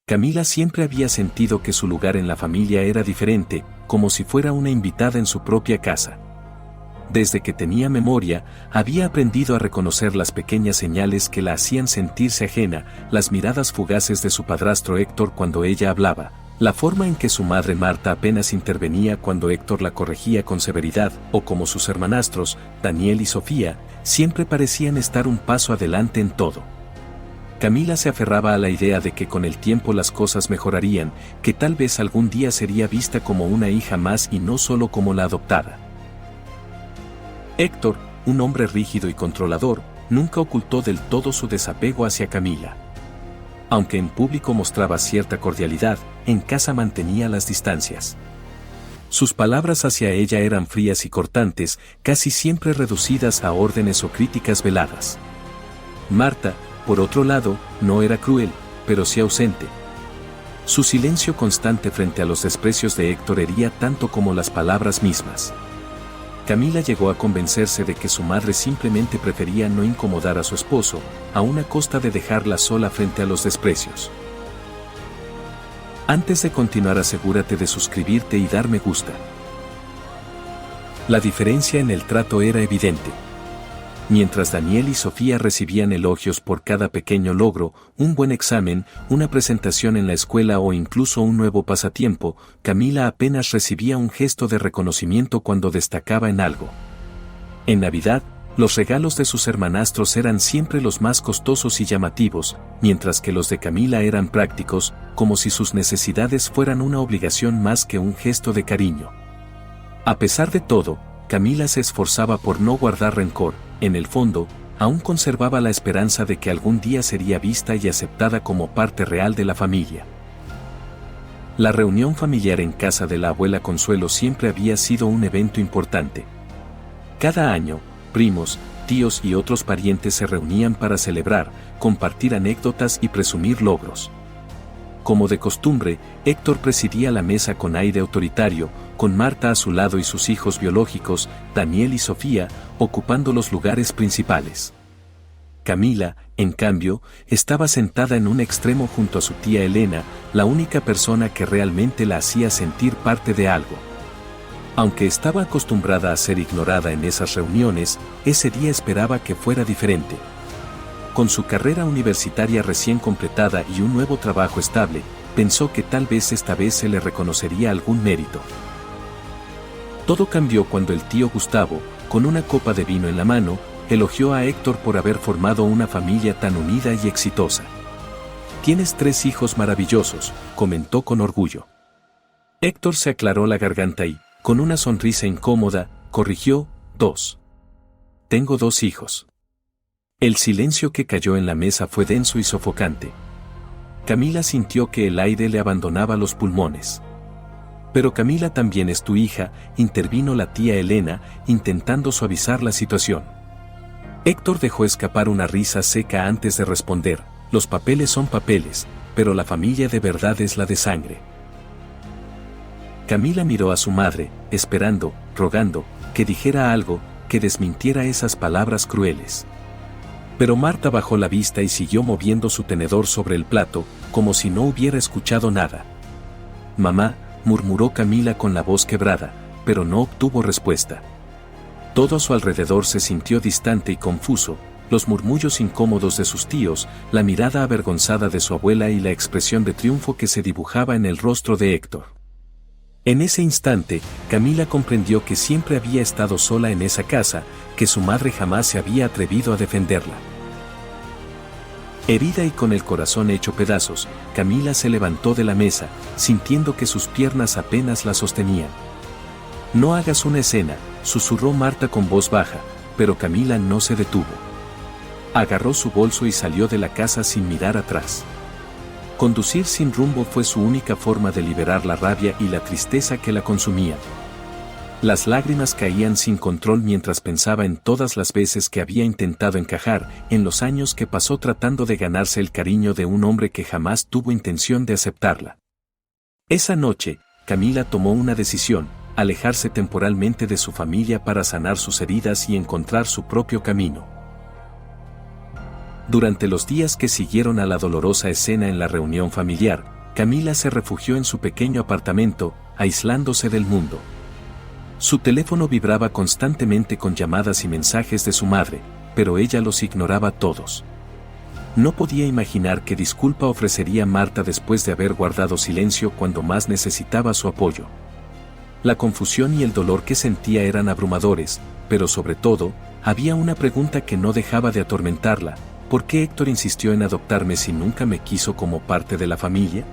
Camila siempre había sentido que su lugar en la familia era diferente, como si fuera una invitada en su propia casa. Desde que tenía memoria, había aprendido a reconocer las pequeñas señales que la hacían sentirse ajena, las miradas fugaces de su padrastro Héctor cuando ella hablaba, la forma en que su madre Marta apenas intervenía cuando Héctor la corregía con severidad, o como sus hermanastros, Daniel y Sofía, siempre parecían estar un paso adelante en todo. Camila se aferraba a la idea de que con el tiempo las cosas mejorarían, que tal vez algún día sería vista como una hija más y no solo como la adoptada. Héctor, un hombre rígido y controlador, nunca ocultó del todo su desapego hacia Camila. Aunque en público mostraba cierta cordialidad, en casa mantenía las distancias. Sus palabras hacia ella eran frías y cortantes, casi siempre reducidas a órdenes o críticas veladas. Marta, por otro lado, no era cruel, pero sí ausente. Su silencio constante frente a los desprecios de Héctor hería tanto como las palabras mismas. Camila llegó a convencerse de que su madre simplemente prefería no incomodar a su esposo, a una costa de dejarla sola frente a los desprecios. Antes de continuar, asegúrate de suscribirte y dar me gusta. La diferencia en el trato era evidente. Mientras Daniel y Sofía recibían elogios por cada pequeño logro, un buen examen, una presentación en la escuela o incluso un nuevo pasatiempo, Camila apenas recibía un gesto de reconocimiento cuando destacaba en algo. En Navidad, los regalos de sus hermanastros eran siempre los más costosos y llamativos, mientras que los de Camila eran prácticos, como si sus necesidades fueran una obligación más que un gesto de cariño. A pesar de todo, Camila se esforzaba por no guardar rencor. En el fondo, aún conservaba la esperanza de que algún día sería vista y aceptada como parte real de la familia. La reunión familiar en casa de la abuela Consuelo siempre había sido un evento importante. Cada año, primos, tíos y otros parientes se reunían para celebrar, compartir anécdotas y presumir logros. Como de costumbre, Héctor presidía la mesa con aire autoritario, con Marta a su lado y sus hijos biológicos, Daniel y Sofía, ocupando los lugares principales. Camila, en cambio, estaba sentada en un extremo junto a su tía Elena, la única persona que realmente la hacía sentir parte de algo. Aunque estaba acostumbrada a ser ignorada en esas reuniones, ese día esperaba que fuera diferente. Con su carrera universitaria recién completada y un nuevo trabajo estable, pensó que tal vez esta vez se le reconocería algún mérito. Todo cambió cuando el tío Gustavo, con una copa de vino en la mano, elogió a Héctor por haber formado una familia tan unida y exitosa. «Tienes 3 hijos maravillosos», comentó con orgullo. Héctor se aclaró la garganta y, con una sonrisa incómoda, corrigió: 2. Tengo 2 hijos. El silencio que cayó en la mesa fue denso y sofocante. Camila sintió que el aire le abandonaba los pulmones. «Pero Camila también es tu hija», intervino la tía Elena, intentando suavizar la situación. Héctor dejó escapar una risa seca antes de responder: «Los papeles son papeles, pero la familia de verdad es la de sangre». Camila miró a su madre, esperando, rogando, que dijera algo, que desmintiera esas palabras crueles. Pero Marta bajó la vista y siguió moviendo su tenedor sobre el plato, como si no hubiera escuchado nada. «Mamá», murmuró Camila con la voz quebrada, pero no obtuvo respuesta. Todo a su alrededor se sintió distante y confuso, los murmullos incómodos de sus tíos, la mirada avergonzada de su abuela y la expresión de triunfo que se dibujaba en el rostro de Héctor. En ese instante, Camila comprendió que siempre había estado sola en esa casa, que su madre jamás se había atrevido a defenderla. Herida y con el corazón hecho pedazos, Camila se levantó de la mesa, sintiendo que sus piernas apenas la sostenían. «No hagas una escena», susurró Marta con voz baja, pero Camila no se detuvo. Agarró su bolso y salió de la casa sin mirar atrás. Conducir sin rumbo fue su única forma de liberar la rabia y la tristeza que la consumían. Las lágrimas caían sin control mientras pensaba en todas las veces que había intentado encajar, en los años que pasó tratando de ganarse el cariño de un hombre que jamás tuvo intención de aceptarla. Esa noche, Camila tomó una decisión: alejarse temporalmente de su familia para sanar sus heridas y encontrar su propio camino. Durante los días que siguieron a la dolorosa escena en la reunión familiar, Camila se refugió en su pequeño apartamento, aislándose del mundo. Su teléfono vibraba constantemente con llamadas y mensajes de su madre, pero ella los ignoraba todos. No podía imaginar qué disculpa ofrecería Marta después de haber guardado silencio cuando más necesitaba su apoyo. La confusión y el dolor que sentía eran abrumadores, pero sobre todo, había una pregunta que no dejaba de atormentarla: ¿por qué Héctor insistió en adoptarme si nunca me quiso como parte de la familia?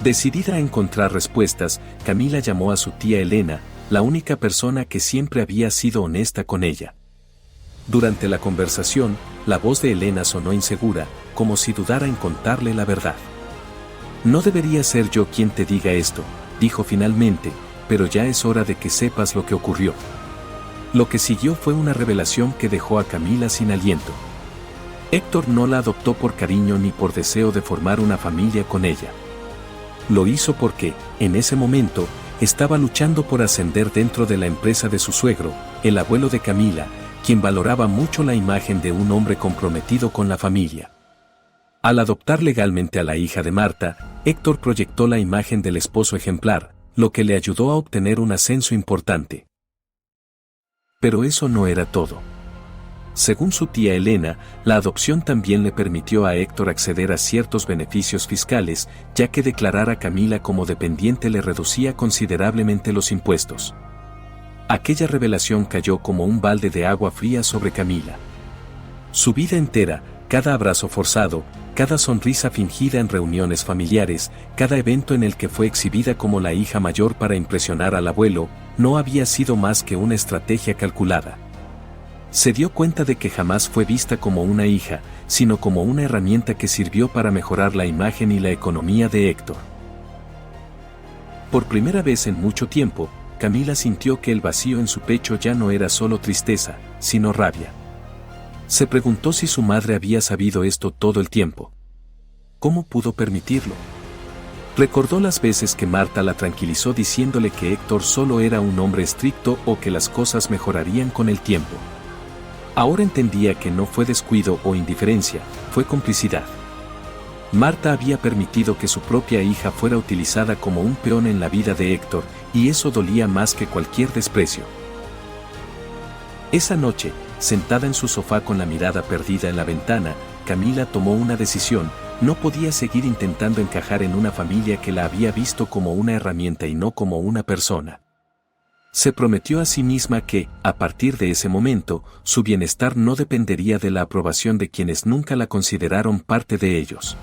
Decidida a encontrar respuestas, Camila llamó a su tía Elena, la única persona que siempre había sido honesta con ella. Durante la conversación, la voz de Elena sonó insegura, como si dudara en contarle la verdad. No debería ser yo quien te diga esto, dijo finalmente, pero ya es hora de que sepas lo que ocurrió. Lo que siguió fue una revelación que dejó a Camila sin aliento. Héctor no la adoptó por cariño ni por deseo de formar una familia con ella. Lo hizo porque, en ese momento, estaba luchando por ascender dentro de la empresa de su suegro, el abuelo de Camila, quien valoraba mucho la imagen de un hombre comprometido con la familia. Al adoptar legalmente a la hija de Marta, Héctor proyectó la imagen del esposo ejemplar, lo que le ayudó a obtener un ascenso importante. Pero eso no era todo. Según su tía Elena, la adopción también le permitió a Héctor acceder a ciertos beneficios fiscales, ya que declarar a Camila como dependiente le reducía considerablemente los impuestos. Aquella revelación cayó como un balde de agua fría sobre Camila. Su vida entera, cada abrazo forzado, cada sonrisa fingida en reuniones familiares, cada evento en el que fue exhibida como la hija mayor para impresionar al abuelo, no había sido más que una estrategia calculada. Se dio cuenta de que jamás fue vista como una hija, sino como una herramienta que sirvió para mejorar la imagen y la economía de Héctor. Por primera vez en mucho tiempo, Camila sintió que el vacío en su pecho ya no era solo tristeza, sino rabia. Se preguntó si su madre había sabido esto todo el tiempo. ¿Cómo pudo permitirlo? Recordó las veces que Marta la tranquilizó diciéndole que Héctor solo era un hombre estricto o que las cosas mejorarían con el tiempo. Ahora entendía que no fue descuido o indiferencia, fue complicidad. Marta había permitido que su propia hija fuera utilizada como un peón en la vida de Héctor, y eso dolía más que cualquier desprecio. Esa noche, sentada en su sofá con la mirada perdida en la ventana, Camila tomó una decisión: no podía seguir intentando encajar en una familia que la había visto como una herramienta y no como una persona. Se prometió a sí misma que, a partir de ese momento, su bienestar no dependería de la aprobación de quienes nunca la consideraron parte de ellos.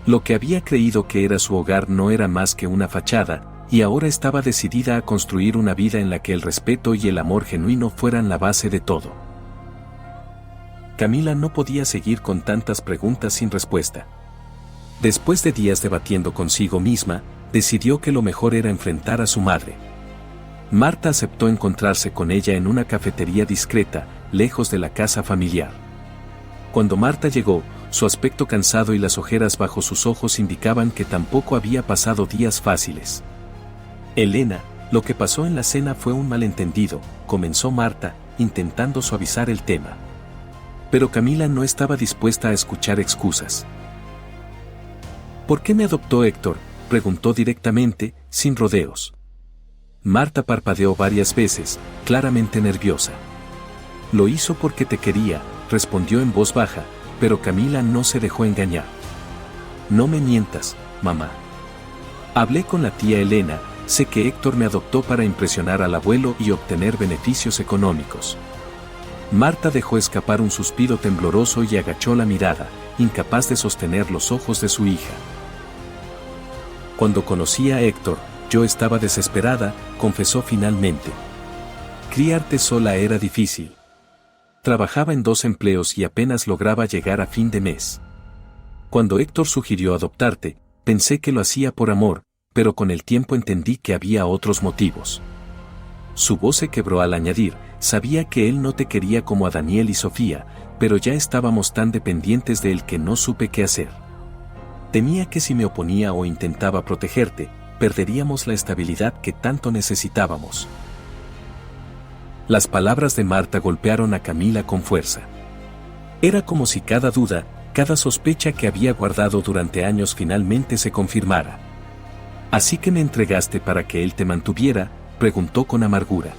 Lo que había creído que era su hogar no era más que una fachada, y ahora estaba decidida a construir una vida en la que el respeto y el amor genuino fueran la base de todo. Camila no podía seguir con tantas preguntas sin respuesta. Después de días debatiendo consigo misma, decidió que lo mejor era enfrentar a su madre. Marta aceptó encontrarse con ella en una cafetería discreta, lejos de la casa familiar. Cuando Marta llegó, su aspecto cansado y las ojeras bajo sus ojos indicaban que tampoco había pasado días fáciles. Elena, lo que pasó en la cena fue un malentendido, comenzó Marta, intentando suavizar el tema. Pero Camila no estaba dispuesta a escuchar excusas. ¿Por qué me adoptó Héctor?, preguntó directamente, sin rodeos. Marta parpadeó varias veces, claramente nerviosa. Lo hizo porque te quería, respondió en voz baja, pero Camila no se dejó engañar. No me mientas, mamá. Hablé con la tía Elena, sé que Héctor me adoptó para impresionar al abuelo y obtener beneficios económicos. Marta dejó escapar un suspiro tembloroso y agachó la mirada, incapaz de sostener los ojos de su hija. Cuando conocí a Héctor, yo estaba desesperada, confesó finalmente. Criarte sola era difícil. Trabajaba en 2 empleos y apenas lograba llegar a fin de mes. Cuando Héctor sugirió adoptarte, pensé que lo hacía por amor, pero con el tiempo entendí que había otros motivos. Su voz se quebró al añadir: sabía que él no te quería como a Daniel y Sofía, pero ya estábamos tan dependientes de él que no supe qué hacer. Temía que si me oponía o intentaba protegerte, perderíamos la estabilidad que tanto necesitábamos. Las palabras de Marta golpearon a Camila con fuerza. Era como si cada duda, cada sospecha que había guardado durante años finalmente se confirmara. ¿Así que me entregaste para que él te mantuviera?, preguntó con amargura.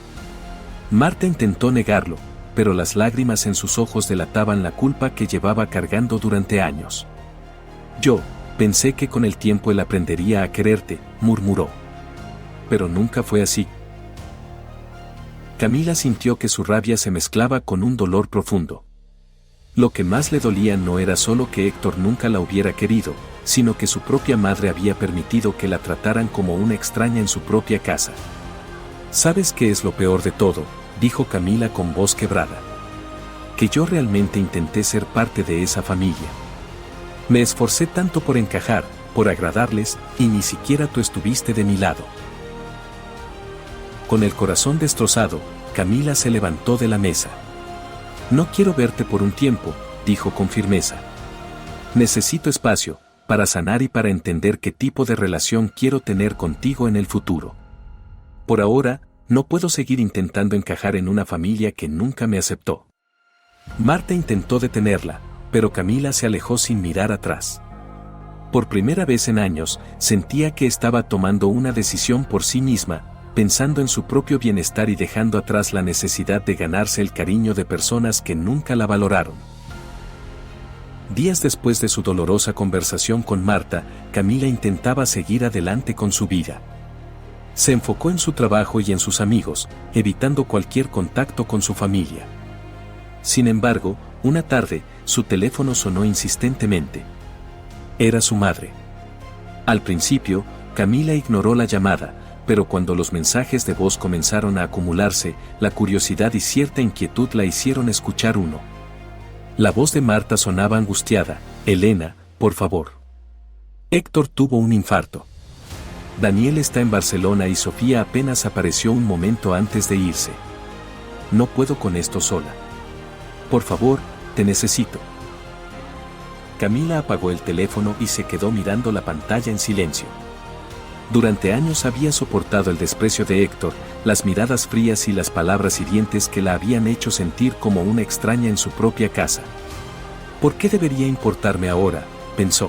Marta intentó negarlo, pero las lágrimas en sus ojos delataban la culpa que llevaba cargando durante años. Yo pensé que con el tiempo él aprendería a quererte, murmuró. Pero nunca fue así. Camila sintió que su rabia se mezclaba con un dolor profundo. Lo que más le dolía no era solo que Héctor nunca la hubiera querido, sino que su propia madre había permitido que la trataran como una extraña en su propia casa. ¿Sabes qué es lo peor de todo?, dijo Camila con voz quebrada. Que yo realmente intenté ser parte de esa familia. Me esforcé tanto por encajar, por agradarles, y ni siquiera tú estuviste de mi lado. Con el corazón destrozado, Camila se levantó de la mesa. No quiero verte por un tiempo, dijo con firmeza. Necesito espacio, para sanar y para entender qué tipo de relación quiero tener contigo en el futuro. Por ahora, no puedo seguir intentando encajar en una familia que nunca me aceptó. Marta intentó detenerla, pero Camila se alejó sin mirar atrás. Por primera vez en años, sentía que estaba tomando una decisión por sí misma, pensando en su propio bienestar y dejando atrás la necesidad de ganarse el cariño de personas que nunca la valoraron. Días después de su dolorosa conversación con Marta, Camila intentaba seguir adelante con su vida. Se enfocó en su trabajo y en sus amigos, evitando cualquier contacto con su familia. Sin embargo, una tarde, su teléfono sonó insistentemente. Era su madre. Al principio, Camila ignoró la llamada, pero cuando los mensajes de voz comenzaron a acumularse, la curiosidad y cierta inquietud la hicieron escuchar uno. La voz de Marta sonaba angustiada. Elena, por favor. Héctor tuvo un infarto. Daniel está en Barcelona y Sofía apenas apareció un momento antes de irse. No puedo con esto sola. Por favor, te necesito. Camila apagó el teléfono y se quedó mirando la pantalla en silencio. Durante años había soportado el desprecio de Héctor, las miradas frías y las palabras hirientes que la habían hecho sentir como una extraña en su propia casa. ¿Por qué debería importarme ahora?, pensó.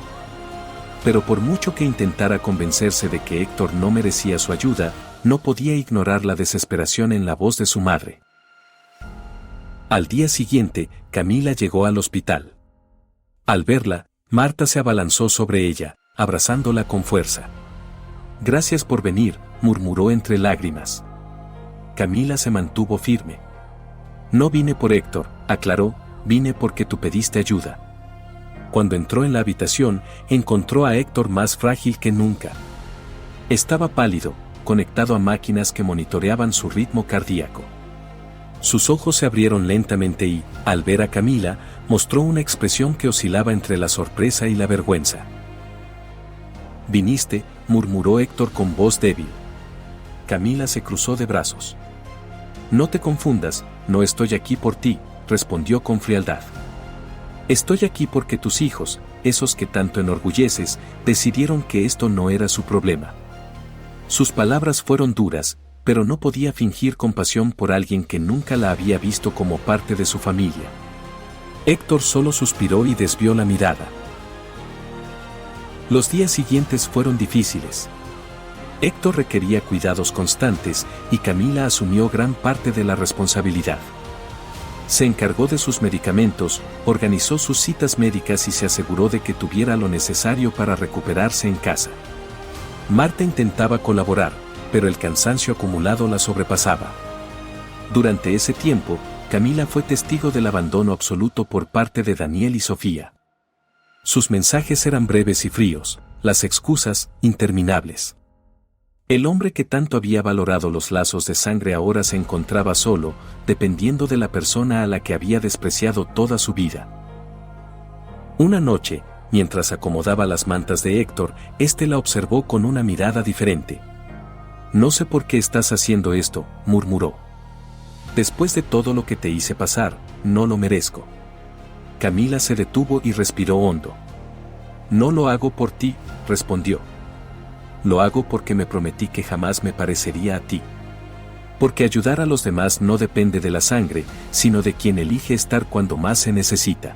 Pero por mucho que intentara convencerse de que Héctor no merecía su ayuda, no podía ignorar la desesperación en la voz de su madre. Al día siguiente, Camila llegó al hospital. Al verla, Marta se abalanzó sobre ella, abrazándola con fuerza. Gracias por venir, murmuró entre lágrimas. Camila se mantuvo firme. No vine por Héctor, aclaró, vine porque tú pediste ayuda. Cuando entró en la habitación, encontró a Héctor más frágil que nunca. Estaba pálido, conectado a máquinas que monitoreaban su ritmo cardíaco. Sus ojos se abrieron lentamente y, al ver a Camila, mostró una expresión que oscilaba entre la sorpresa y la vergüenza. «Viniste», murmuró Héctor con voz débil. Camila se cruzó de brazos. «No te confundas, no estoy aquí por ti», respondió con frialdad. «Estoy aquí porque tus hijos, esos que tanto enorgulleces, decidieron que esto no era su problema». Sus palabras fueron duras, pero no podía fingir compasión por alguien que nunca la había visto como parte de su familia. Héctor solo suspiró y desvió la mirada. Los días siguientes fueron difíciles. Héctor requería cuidados constantes y Camila asumió gran parte de la responsabilidad. Se encargó de sus medicamentos, organizó sus citas médicas y se aseguró de que tuviera lo necesario para recuperarse en casa. Marta intentaba colaborar, pero el cansancio acumulado la sobrepasaba. Durante ese tiempo, Camila fue testigo del abandono absoluto por parte de Daniel y Sofía. Sus mensajes eran breves y fríos, las excusas, interminables. El hombre que tanto había valorado los lazos de sangre ahora se encontraba solo, dependiendo de la persona a la que había despreciado toda su vida. Una noche, mientras acomodaba las mantas de Héctor, éste la observó con una mirada diferente. «No sé por qué estás haciendo esto», murmuró. «Después de todo lo que te hice pasar, no lo merezco». Camila se detuvo y respiró hondo. «No lo hago por ti», respondió. «Lo hago porque me prometí que jamás me parecería a ti. Porque ayudar a los demás no depende de la sangre, sino de quien elige estar cuando más se necesita.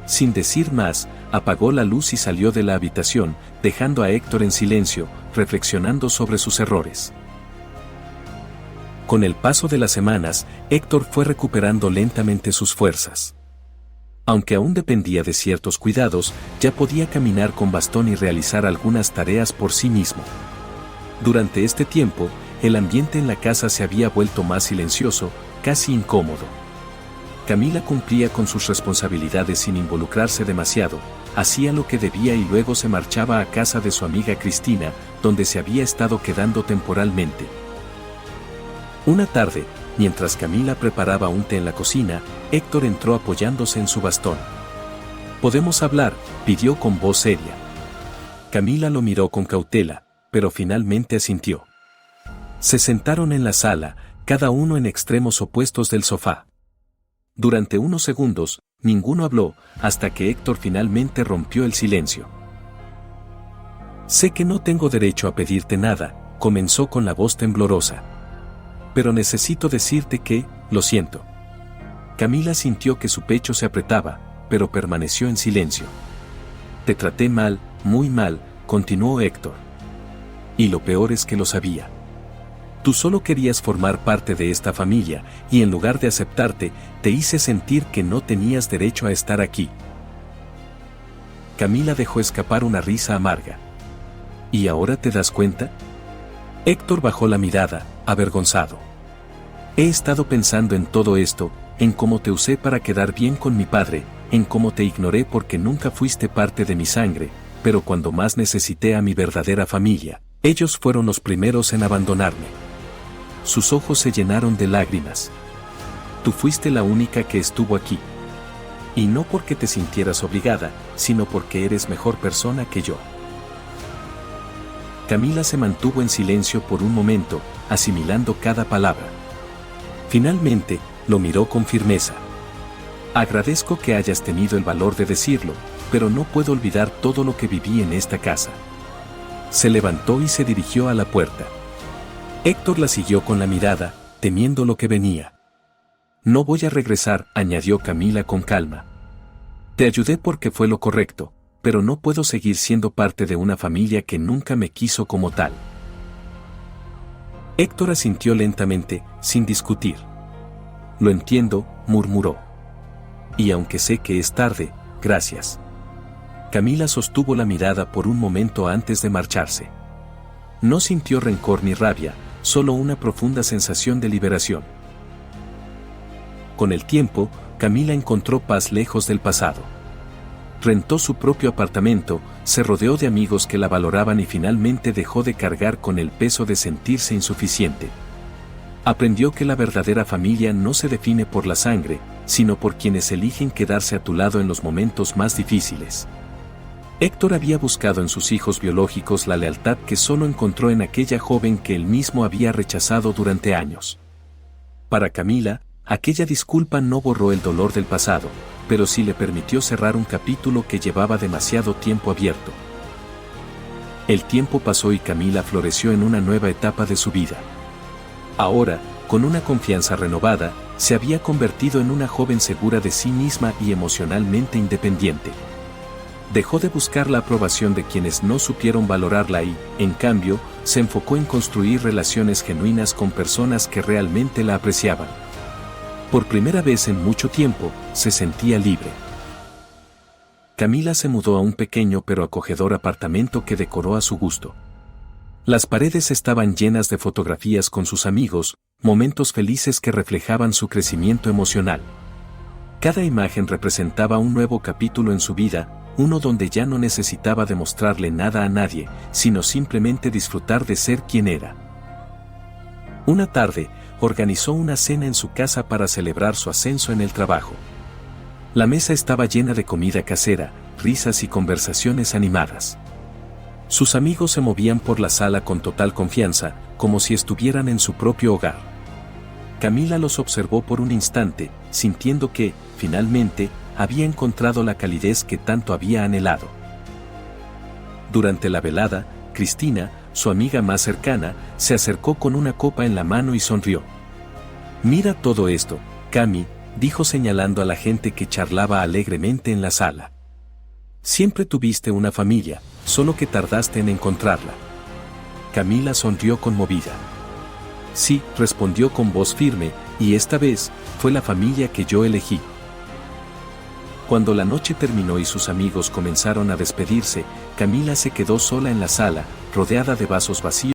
Sin decir más, apagó la luz y salió de la habitación, dejando a Héctor en silencio, reflexionando sobre sus errores. Con el paso de las semanas, Héctor fue recuperando lentamente sus fuerzas. Aunque aún dependía de ciertos cuidados, ya podía caminar con bastón y realizar algunas tareas por sí mismo. Durante este tiempo, el ambiente en la casa se había vuelto más silencioso, casi incómodo. Camila cumplía con sus responsabilidades sin involucrarse demasiado, hacía lo que debía y luego se marchaba a casa de su amiga Cristina, donde se había estado quedando temporalmente. Una tarde, mientras Camila preparaba un té en la cocina, Héctor entró apoyándose en su bastón. «¿Podemos hablar?», pidió con voz seria. Camila lo miró con cautela, pero finalmente asintió. Se sentaron en la sala, cada uno en extremos opuestos del sofá. Durante unos segundos, ninguno habló, hasta que Héctor finalmente rompió el silencio. «Sé que no tengo derecho a pedirte nada», comenzó con la voz temblorosa. «Pero necesito decirte que, lo siento». Camila sintió que su pecho se apretaba, pero permaneció en silencio. «Te traté mal, muy mal», continuó Héctor. «Y lo peor es que lo sabía. Tú solo querías formar parte de esta familia, y en lugar de aceptarte, te hice sentir que no tenías derecho a estar aquí». Camila dejó escapar una risa amarga. «¿Y ahora te das cuenta?». Héctor bajó la mirada, avergonzado. «He estado pensando en todo esto, en cómo te usé para quedar bien con mi padre, en cómo te ignoré porque nunca fuiste parte de mi sangre, pero cuando más necesité a mi verdadera familia, ellos fueron los primeros en abandonarme». Sus ojos se llenaron de lágrimas. «Tú fuiste la única que estuvo aquí. Y no porque te sintieras obligada, sino porque eres mejor persona que yo». Camila se mantuvo en silencio por un momento, asimilando cada palabra. Finalmente, lo miró con firmeza. «Agradezco que hayas tenido el valor de decirlo, pero no puedo olvidar todo lo que viví en esta casa». Se levantó y se dirigió a la puerta. Héctor la siguió con la mirada, temiendo lo que venía. «No voy a regresar», añadió Camila con calma. «Te ayudé porque fue lo correcto, pero no puedo seguir siendo parte de una familia que nunca me quiso como tal». Héctor asintió lentamente, sin discutir. «Lo entiendo», murmuró. «Y aunque sé que es tarde, gracias». Camila sostuvo la mirada por un momento antes de marcharse. No sintió rencor ni rabia, solo una profunda sensación de liberación. Con el tiempo, Camila encontró paz lejos del pasado. Rentó su propio apartamento, se rodeó de amigos que la valoraban y finalmente dejó de cargar con el peso de sentirse insuficiente. Aprendió que la verdadera familia no se define por la sangre, sino por quienes eligen quedarse a tu lado en los momentos más difíciles. Héctor había buscado en sus hijos biológicos la lealtad que solo encontró en aquella joven que él mismo había rechazado durante años. Para Camila, aquella disculpa no borró el dolor del pasado, pero sí le permitió cerrar un capítulo que llevaba demasiado tiempo abierto. El tiempo pasó y Camila floreció en una nueva etapa de su vida. Ahora, con una confianza renovada, se había convertido en una joven segura de sí misma y emocionalmente independiente. Dejó de buscar la aprobación de quienes no supieron valorarla y, en cambio, se enfocó en construir relaciones genuinas con personas que realmente la apreciaban. Por primera vez en mucho tiempo, se sentía libre. Camila se mudó a un pequeño pero acogedor apartamento que decoró a su gusto. Las paredes estaban llenas de fotografías con sus amigos, momentos felices que reflejaban su crecimiento emocional. Cada imagen representaba un nuevo capítulo en su vida, uno donde ya no necesitaba demostrarle nada a nadie, sino simplemente disfrutar de ser quien era. Una tarde, organizó una cena en su casa para celebrar su ascenso en el trabajo. La mesa estaba llena de comida casera, risas y conversaciones animadas. Sus amigos se movían por la sala con total confianza, como si estuvieran en su propio hogar. Camila los observó por un instante, sintiendo que, finalmente, había encontrado la calidez que tanto había anhelado. Durante la velada, Cristina, su amiga más cercana, se acercó con una copa en la mano y sonrió. «Mira todo esto, Cami», dijo señalando a la gente que charlaba alegremente en la sala. Siempre tuviste una familia, solo que tardaste en encontrarla. Camila sonrió conmovida. Sí, respondió con voz firme, y esta vez, fue la familia que yo elegí. Cuando la noche terminó y sus amigos comenzaron a despedirse, Camila se quedó sola en la sala, rodeada de vasos vacíos.